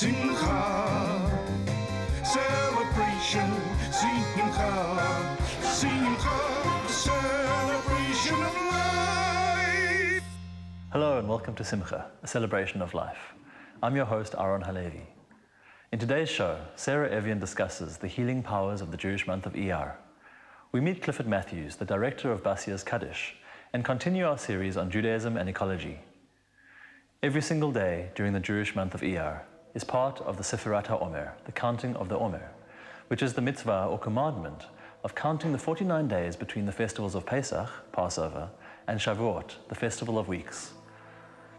Simcha, celebration, Simcha, Simcha, celebration of life. Hello and welcome to Simcha, a celebration of life. I'm your host, Aaron Halevi. In today's show, Sara Evian discusses the healing powers of the Jewish month of Iyar. We meet Clifford, the director of Basia's Kaddish, and continue our series on Judaism and ecology. Every single day during the Jewish month of Iyar is part of the Sefirat HaOmer, the counting of the Omer, which is the mitzvah or commandment of counting the 49 days between the festivals of Pesach, Passover, and Shavuot, the festival of weeks.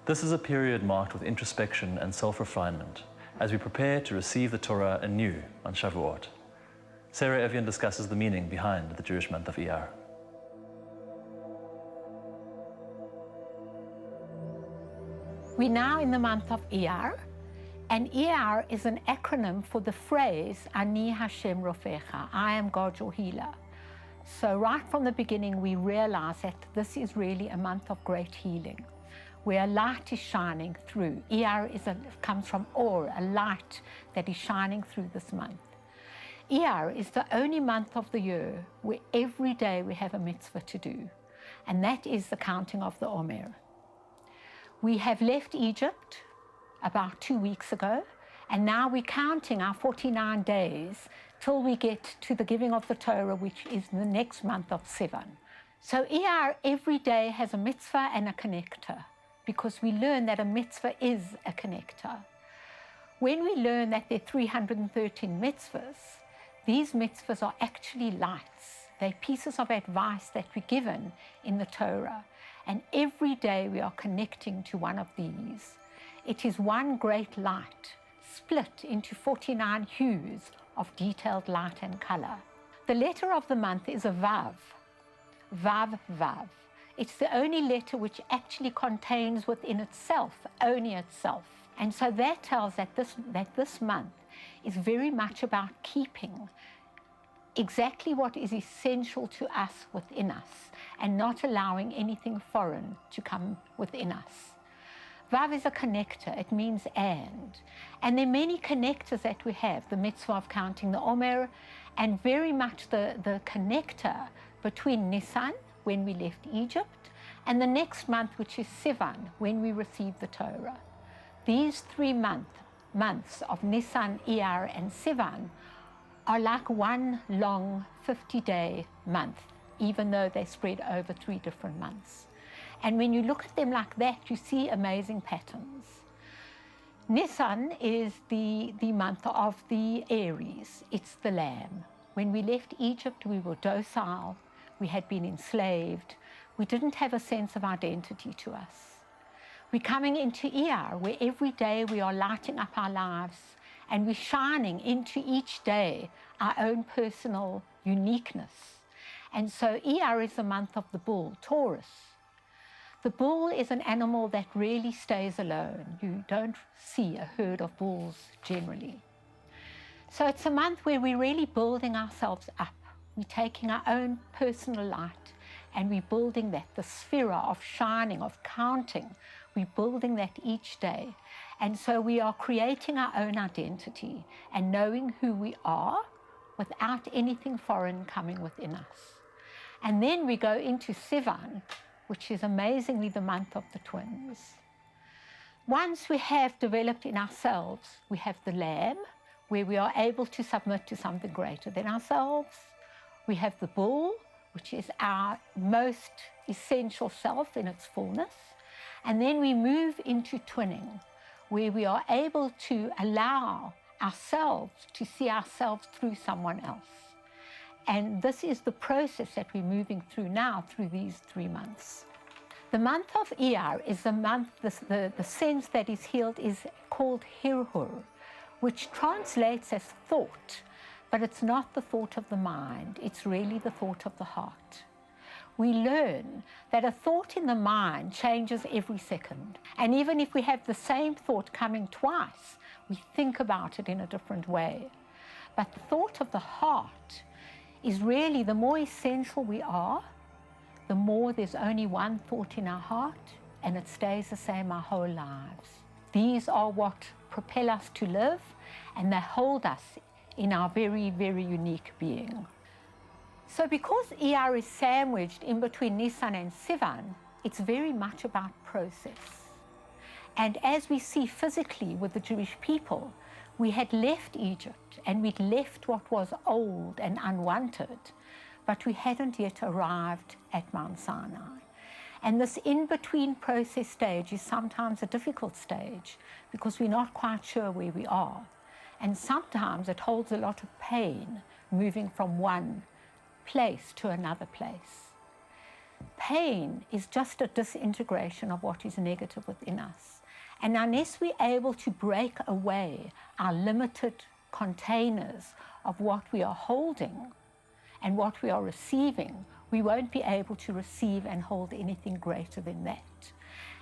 This is a period marked with introspection and self-refinement as we prepare to receive the Torah anew on Shavuot. Sara Evian discusses the meaning behind the Jewish month of Iyar. We're now in the month of Iyar, and Iyar is an acronym for the phrase, Ani Hashem Rofecha, I am God your healer. So right from the beginning, we realize that this is really a month of great healing, where a light is shining through. Iyar comes from or, a light that is shining through this month. Iyar is the only month of the year where every day we have a mitzvah to do, and that is the counting of the Omer. We have left Egypt about 2 weeks ago, and now we're counting our 49 days till we get to the giving of the Torah, which is the next month of Sivan. So Iyar every day has a mitzvah and a connector, because we learn that a mitzvah is a connector. When we learn that there are 313 mitzvahs, these mitzvahs are actually lights. They're pieces of advice that we're given in the Torah. And every day we are connecting to one of these. It is one great light, split into 49 hues of detailed light and color. The letter of the month is a Vav. Vav, Vav. It's the only letter which actually contains within itself, only itself. And so that tells that this month is very much about keeping exactly what is essential to us within us and not allowing anything foreign to come within us. Vav is a connector, it means and there are many connectors that we have, the mitzvah of counting the Omer, and very much the connector between Nisan, when we left Egypt, and the next month, which is Sivan, when we receive the Torah. These 3 months of Nisan, Iyar, and Sivan are like one long 50-day month, even though they spread over 3 different months. And when you look at them like that, you see amazing patterns. Nisan is the month of the Aries. It's the lamb. When we left Egypt, we were docile. We had been enslaved. We didn't have a sense of identity to us. We're coming into Iyar, where every day we are lighting up our lives, and we're shining into each day our own personal uniqueness. And so Iyar is the month of the bull, Taurus. The bull is an animal that really stays alone. You don't see a herd of bulls generally. So it's a month where we're really building ourselves up. We're taking our own personal light and we're building that, the sphere of shining, of counting. We're building that each day. And so we are creating our own identity and knowing who we are without anything foreign coming within us. And then we go into Sivan, which is amazingly the month of the twins. Once we have developed in ourselves, we have the lamb, where we are able to submit to something greater than ourselves. We have the bull, which is our most essential self in its fullness. And then we move into twinning, where we are able to allow ourselves to see ourselves through someone else. And this is the process that we're moving through now, through these 3 months. The month of Iyar is the month, the sense that is healed is called hirhur, which translates as thought, but it's not the thought of the mind, it's really the thought of the heart. We learn that a thought in the mind changes every second. And even if we have the same thought coming twice, we think about it in a different way. But the thought of the heart is really the more essential we are, the more there's only one thought in our heart, and it stays the same our whole lives. These are what propel us to live, and they hold us in our very, very unique being. So because Iyar is sandwiched in between Nisan and Sivan, it's very much about process. And as we see physically with the Jewish people, we had left Egypt and we'd left what was old and unwanted, but we hadn't yet arrived at Mount Sinai. And this in-between process stage is sometimes a difficult stage because we're not quite sure where we are. And sometimes it holds a lot of pain moving from one place to another place. Pain is just a disintegration of what is negative within us. And unless we're able to break away our limited containers of what we are holding and what we are receiving, we won't be able to receive and hold anything greater than that.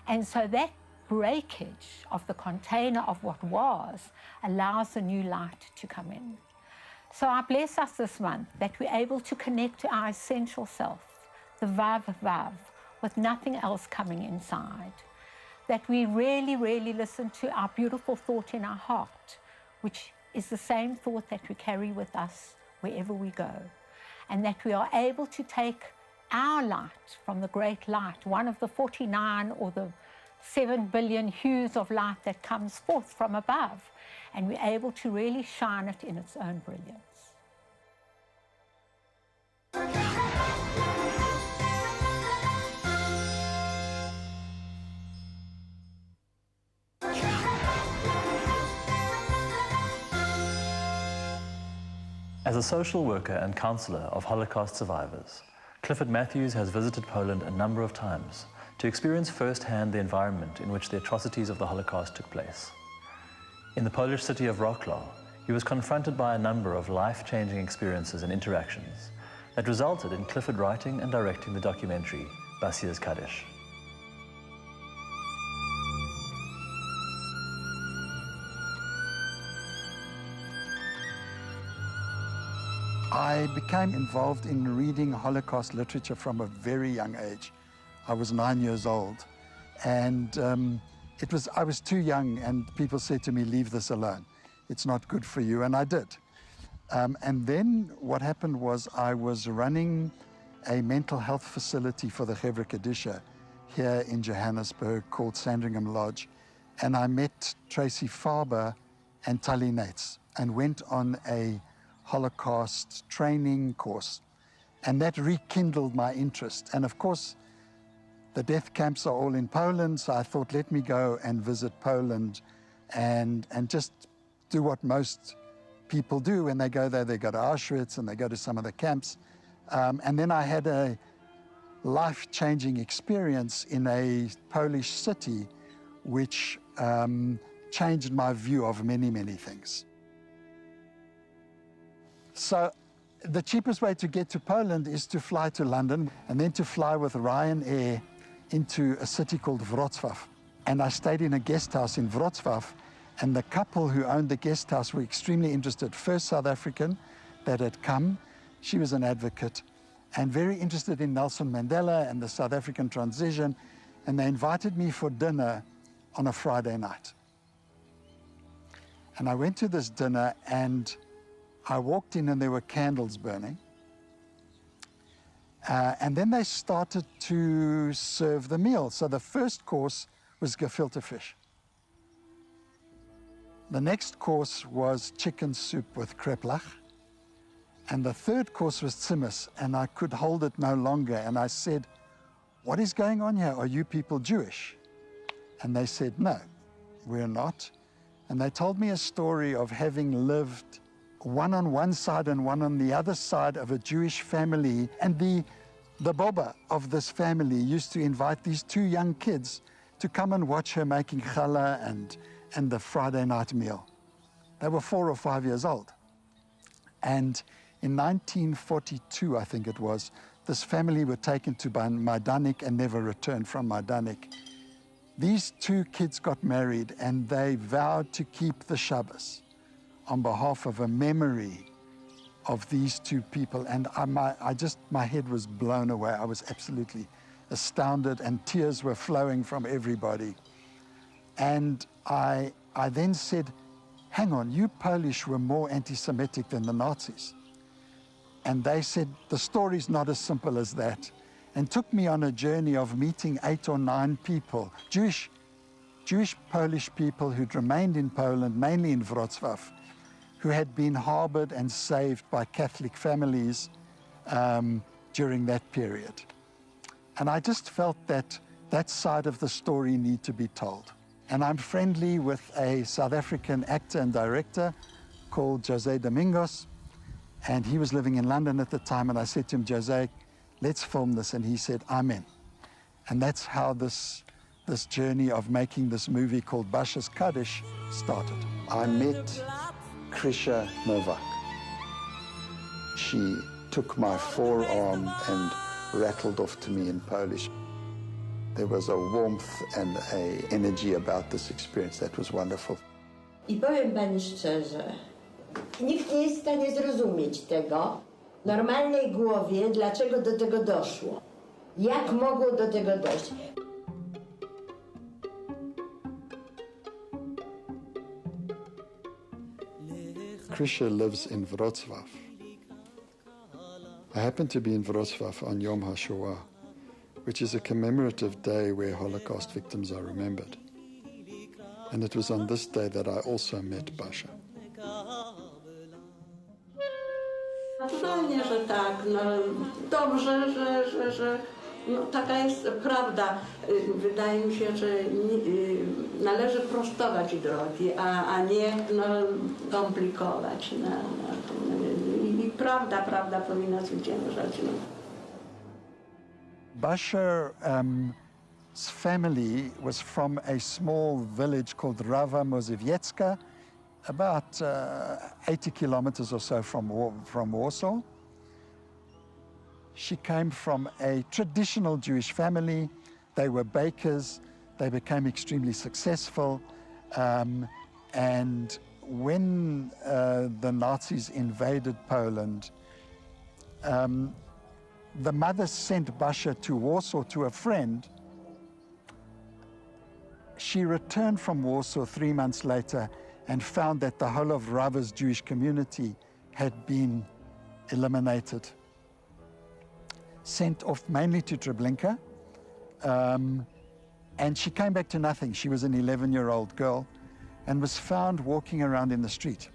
And so that breakage of the container of what was allows a new light to come in. So I bless us this month that we're able to connect to our essential self, the Vav Vav, with nothing else coming inside. That we really, really listen to our beautiful thought in our heart, which is the same thought that we carry with us wherever we go. And that we are able to take our light from the great light, one of the 49 or the 7 billion hues of light that comes forth from above, and we're able to really shine it in its own brilliance. As a social worker and counselor of Holocaust survivors, Clifford Matthews has visited Poland a number of times to experience firsthand the environment in which the atrocities of the Holocaust took place. In the Polish city of Wrocław, he was confronted by a number of life-changing experiences and interactions that resulted in Clifford writing and directing the documentary Basia's Kaddish. I became involved in reading Holocaust literature from a very young age. I was 9 years old, and I was too young, and people said to me, "Leave this alone. It's not good for you," and I did. And then what happened was I was running a mental health facility for the Chevra Kaddish here in Johannesburg called Sandringham Lodge, and I met Tracy Farber and Tali Nates and went on a Holocaust training course, and that rekindled my interest. And of course, the death camps are all in Poland, so I thought, let me go and visit Poland and just do what most people do when they go there. They go to Auschwitz and they go to some of the camps. And then I had a life-changing experience in a Polish city which changed my view of many, many things. So the cheapest way to get to Poland is to fly to London and then to fly with Ryanair into a city called Wrocław. And I stayed in a guest house in Wrocław, and the couple who owned the guest house were extremely interested. First South African that had come, she was an advocate, and very interested in Nelson Mandela and the South African transition, and they invited me for dinner on a Friday night. And I went to this dinner, and I walked in and there were candles burning. And then they started to serve the meal. So the first course was gefilte fish. The next course was chicken soup with kreplach. And the third course was tzimmus, and I could hold it no longer. And I said, "What is going on here? Are you people Jewish?" And they said, "No, we're not." And they told me a story of having lived one on one side and one on the other side of a Jewish family. And the Boba of this family used to invite these two young kids to come and watch her making challah and the Friday night meal. They were 4 or 5 years old. And in 1942, I think it was, this family were taken to Majdanek and never returned from Majdanek. These two kids got married, and they vowed to keep the Shabbos on behalf of a memory of these two people. And my head was blown away. I was absolutely astounded, and tears were flowing from everybody. And I then said, hang on, you Polish were more anti-Semitic than the Nazis. And they said, the story's not as simple as that, and took me on a journey of meeting 8 or 9 people, Jewish Polish people who'd remained in Poland, mainly in Wrocław, who had been harbored and saved by Catholic families during that period. And I just felt that that side of the story need to be told. And I'm friendly with a South African actor and director called Jose Domingos, and he was living in London at the time, and I said to him, Jose, let's film this, and he said, I'm in. And that's how this journey of making this movie called Basia's Kaddish started. I met Krisha Novak. She took my forearm and rattled off to me in Polish. There was a warmth and an energy about this experience that was wonderful. I powiem pani szczerze, nikt nie jest w stanie zrozumieć tego w normalnej głowie, dlaczego do tego doszło. Jak mogło do tego dojść? Krisha lives in Wrocław. I happened to be in Wrocław on Yom HaShoah, which is a commemorative day where Holocaust victims are remembered. And it was on this day that I also met Basia. Naturalnie, że tak. No, dobrze, że no, taka jest prawda. Wydaje mi się, że należy prostować drogi, a nie no, komplikować. I prawda powinna zwyciężać. No. Basia's family was from a small village called Rawa Mozywiecka, about 80 kilometers or so from Warsaw. She came from a traditional Jewish family. They were bakers. They became extremely successful. And when the Nazis invaded Poland, the mother sent Basia to Warsaw to a friend. She returned from Warsaw 3 months later and found that the whole of Rawa's Jewish community had been eliminated. Sent off mainly to Treblinka, and she came back to nothing. She was an 11-year-old girl and was found walking around in the street.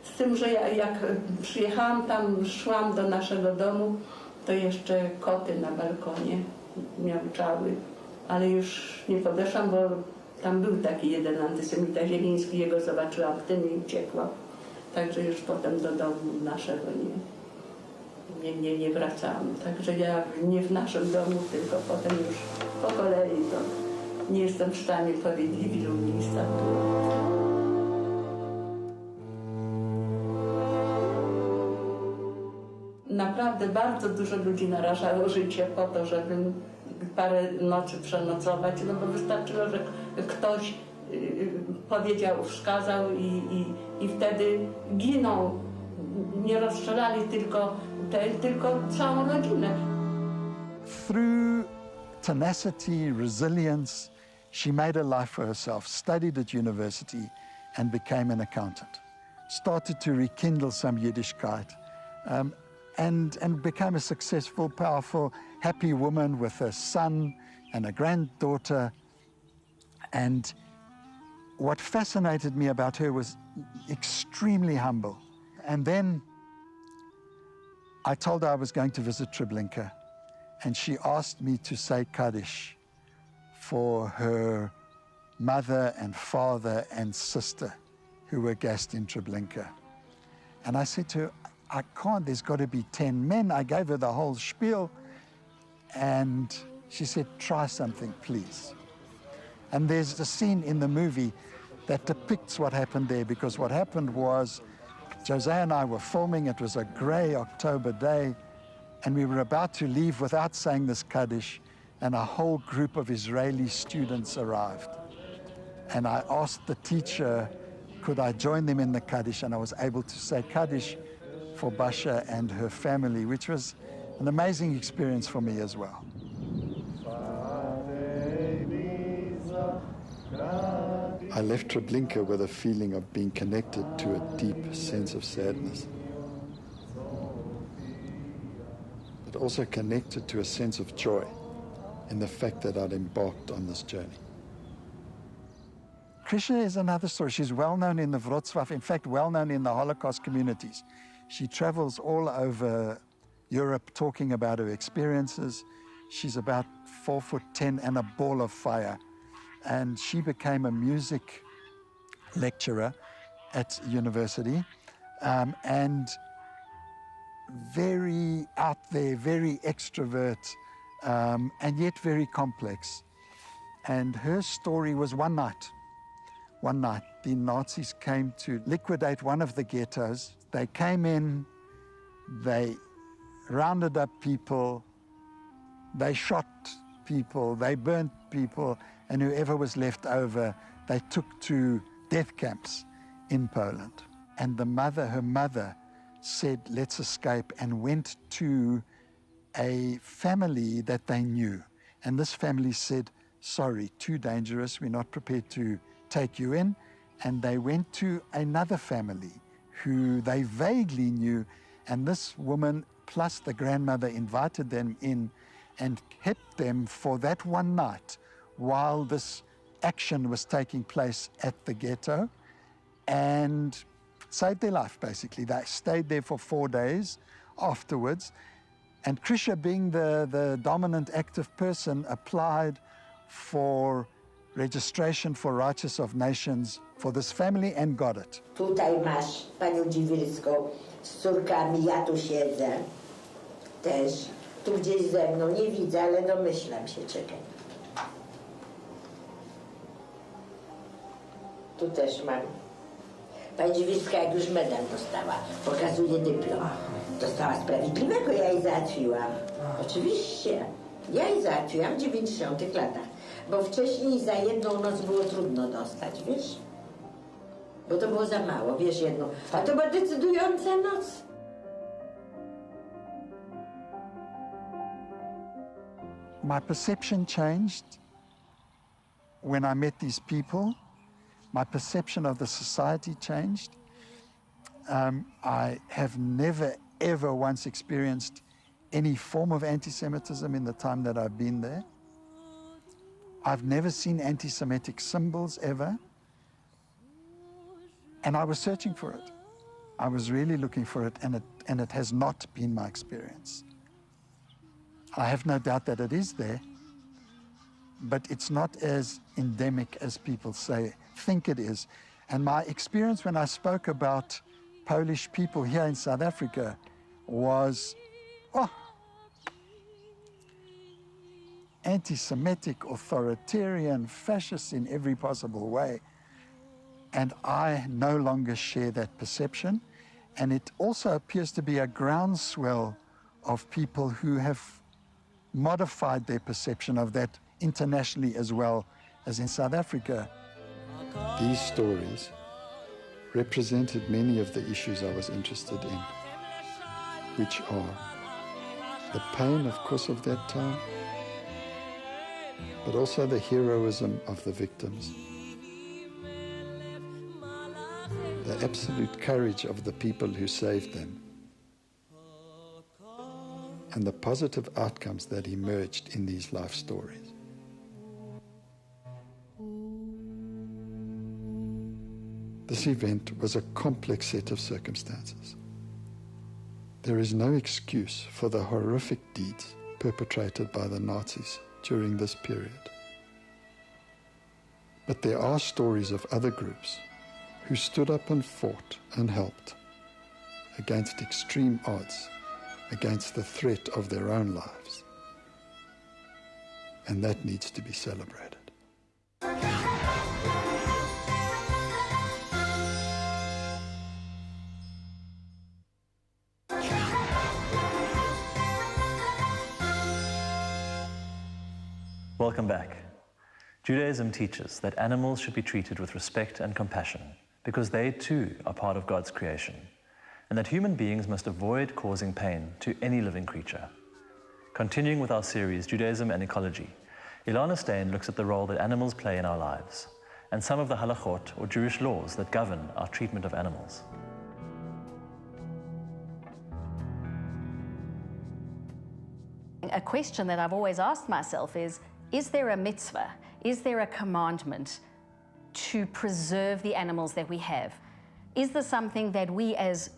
Z tym, że jak przyjechałam tam, szłam do naszego domu, to jeszcze koty na balkonie miauczały, ale już nie podeszłam, bo tam był taki jeden antysemita zieliński, jego zobaczyłam w tym i uciekłam. Także już potem do domu naszego nie wracałam. Także ja nie w naszym domu, tylko potem już po kolei to nie jestem w stanie powiedzieć, ilu miejsc tam było. Naprawdę bardzo dużo ludzi narażało życie po to, żeby parę nocy przenocować, no bo wystarczyło, że ktoś powiedział, wskazał i wtedy giną. Nie rozstrzelali tylko całą rodzinę. Through tenacity, resilience, she made a life for herself, studied at university and became an accountant. Started to rekindle some Yiddishkeit. And became a successful, powerful, happy woman with a son and a granddaughter. And what fascinated me about her was extremely humble. And then I told her I was going to visit Treblinka, and she asked me to say Kaddish for her mother and father and sister who were gassed in Treblinka. And I said to her, I can't, there's got to be 10 men. I gave her the whole spiel, and she said, try something, please. And there's a scene in the movie that depicts what happened there, because what happened was Jose and I were filming. It was a grey October day, and we were about to leave without saying this Kaddish, and a whole group of Israeli students arrived. And I asked the teacher, could I join them in the Kaddish, and I was able to say Kaddish for Basia and her family, which was an amazing experience for me as well. I left Treblinka with a feeling of being connected to a deep sense of sadness, but also connected to a sense of joy in the fact that I'd embarked on this journey. Krisha is another story. She's well known in the Wrocław, in fact, well known in the Holocaust communities. She travels all over Europe talking about her experiences. She's about 4'10" and a ball of fire. And she became a music lecturer at university, and very out there, very extrovert, and yet very complex. And her story was one night. One night, the Nazis came to liquidate one of the ghettos. They came in, they rounded up people, they shot people, they burnt people, and whoever was left over, they took to death camps in Poland. And her mother said, let's escape, and went to a family that they knew. And this family said, sorry, too dangerous, we're not prepared to take you in. And they went to another family who they vaguely knew, and this woman plus the grandmother invited them in and kept them for that one night while this action was taking place at the ghetto, and saved their life, basically. They stayed there for 4 days afterwards, and Krisha, being the dominant active person, applied for registration for Righteous of Nations for this family and got it. Tutaj masz panią Dziwirską z córkami, ja tu siedzę też. Tu gdzieś ze mną, nie widzę, ale domyślam się, czekaj. Tu też mam. Pani Dziwirska, jak już medal dostała, pokazuje dyplom. Dostała sprawiedliwego, ja jej załatwiłam. Oczywiście. Ja jej załatwiłam w 90 latach. Bo wcześniej za jedną noc było trudno dostać, wiesz? Bo to było za mało, wiesz, jedną. A to była decydująca noc. My perception changed when I met these people. My perception of the society changed. I have never, ever once experienced any form of anti-Semitism in the time that I've been there. I've never seen anti-Semitic symbols ever. And I was searching for it. I was really looking for it, and it has not been my experience. I have no doubt that it is there, but it's not as endemic as people think it is. And my experience when I spoke about Polish people here in South Africa was, anti-Semitic, authoritarian, fascist in every possible way. And I no longer share that perception. And it also appears to be a groundswell of people who have modified their perception of that internationally as well as in South Africa. These stories represented many of the issues I was interested in, which are the pain, of course, of that time, but also the heroism of the victims, the absolute courage of the people who saved them, and the positive outcomes that emerged in these life stories. This event was a complex set of circumstances. There is no excuse for the horrific deeds perpetrated by the Nazis during this period. But there are stories of other groups who stood up and fought and helped against extreme odds, against the threat of their own lives. And that needs to be celebrated. Welcome back. Judaism teaches that animals should be treated with respect and compassion because they too are part of God's creation, and that human beings must avoid causing pain to any living creature. Continuing with our series, Judaism and Ecology, Ilana Steyn looks at the role that animals play in our lives and some of the halachot, or Jewish laws, that govern our treatment of animals. A question that I've always asked myself is there a mitzvah? Is there a commandment to preserve the animals that we have? Is this something that we as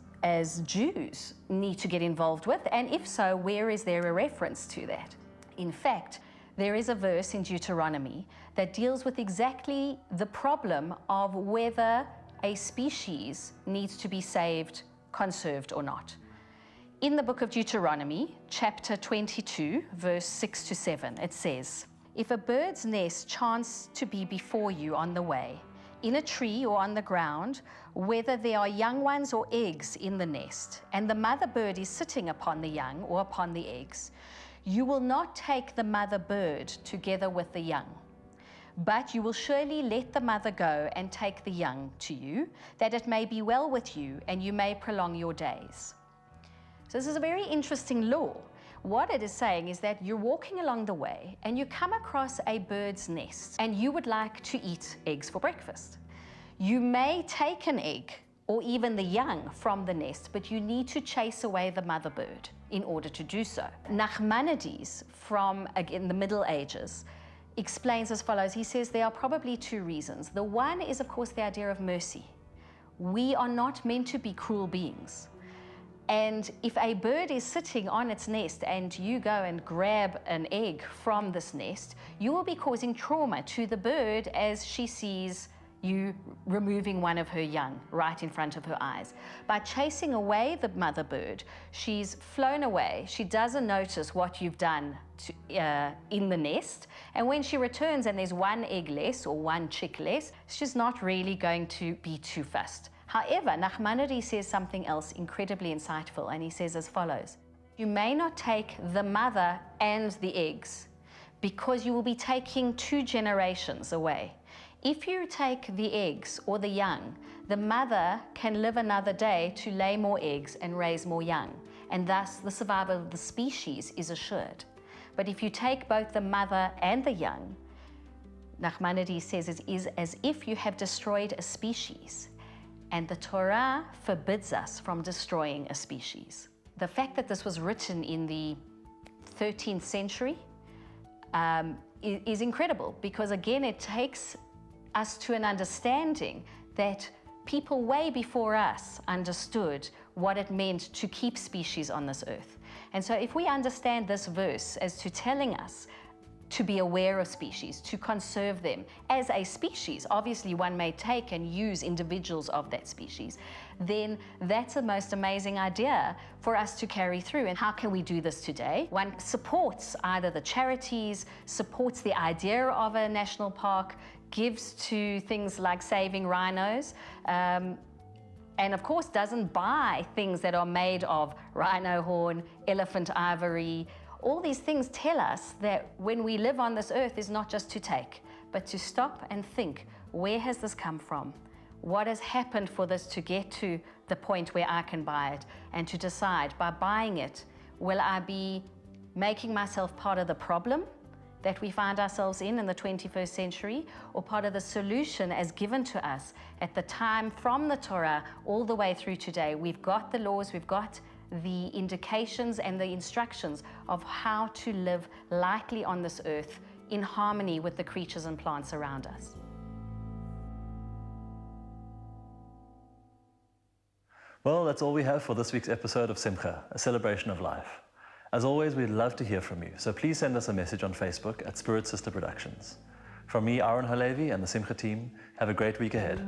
Jews need to get involved with? And if so, where is there a reference to that? In fact, there is a verse in Deuteronomy that deals with exactly the problem of whether a species needs to be saved, conserved or not. In the book of Deuteronomy, chapter 22, verse 6 to 7, it says, "If a bird's nest chance to be before you on the way, in a tree or on the ground, whether there are young ones or eggs in the nest, and the mother bird is sitting upon the young or upon the eggs, you will not take the mother bird together with the young, but you will surely let the mother go and take the young to you, that it may be well with you and you may prolong your days." So this is a very interesting law. What it is saying is that you're walking along the way and you come across a bird's nest and you would like to eat eggs for breakfast. You may take an egg or even the young from the nest, but you need to chase away the mother bird in order to do so. Nachmanides, from again the Middle Ages, explains as follows. He says there are probably two reasons. The one is, of course, the idea of mercy. We are not meant to be cruel beings. And if a bird is sitting on its nest and you go and grab an egg from this nest, you will be causing trauma to the bird as she sees you removing one of her young right in front of her eyes. By chasing away the mother bird, she's flown away. She doesn't notice what you've done in the nest. And when she returns and there's one egg less or one chick less, she's not really going to be too fussed. However, Nachmanides says something else incredibly insightful, and he says as follows: "You may not take the mother and the eggs because you will be taking two generations away. If you take the eggs or the young, the mother can live another day to lay more eggs and raise more young, and thus the survival of the species is assured. But if you take both the mother and the young," Nachmanides says, it is as if you have destroyed a species. And the Torah forbids us from destroying a species. The fact that this was written in the 13th century is incredible, because again, it takes us to an understanding that people way before us understood what it meant to keep species on this earth. And so if we understand this verse as to telling us to be aware of species, to conserve them as a species, obviously one may take and use individuals of that species, then that's the most amazing idea for us to carry through. And how can we do this today? One supports either the charities, supports the idea of a national park, gives to things like saving rhinos, and of course doesn't buy things that are made of rhino horn, elephant ivory. All these things tell us that when we live on this earth is not just to take, but to stop and think, where has this come from? What has happened for this to get to the point where I can buy it? And to decide, by buying it, will I be making myself part of the problem that we find ourselves in the 21st century, or part of the solution as given to us at the time from the Torah all the way through today? We've got the laws, we've got the indications and the instructions of how to live lightly on this earth in harmony with the creatures and plants around us. Well, that's all we have for this week's episode of Simcha, a celebration of life. As always, we'd love to hear from you, so please send us a message on Facebook at Spirit Sister Productions. From me, Aaron Halevi, and the Simcha team, have a great week ahead.